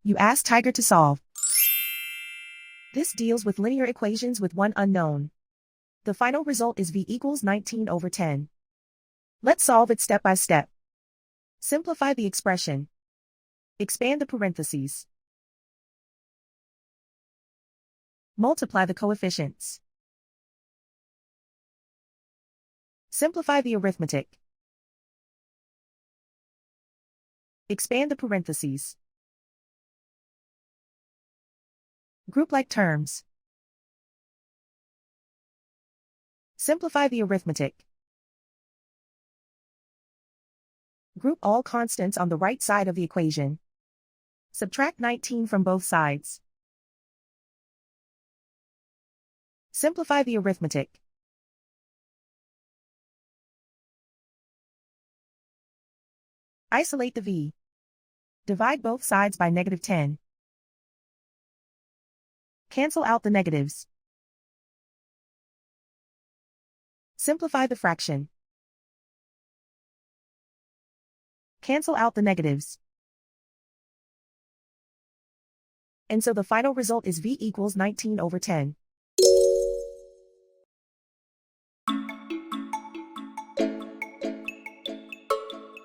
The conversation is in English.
You ask Tiger to solve. This deals with linear equations with one unknown. The final result is v equals 19/10. Let's solve it step by step. Simplify the expression. Expand the parentheses. Multiply the coefficients. Simplify the arithmetic. Expand the parentheses. Group like terms. Simplify the arithmetic. Group all constants on the right side of the equation. Subtract 19 from both sides. Simplify the arithmetic. Isolate the v. Divide both sides by -10. Cancel out the negatives. Simplify the fraction. Cancel out the negatives. And so the final result is v equals 19/10.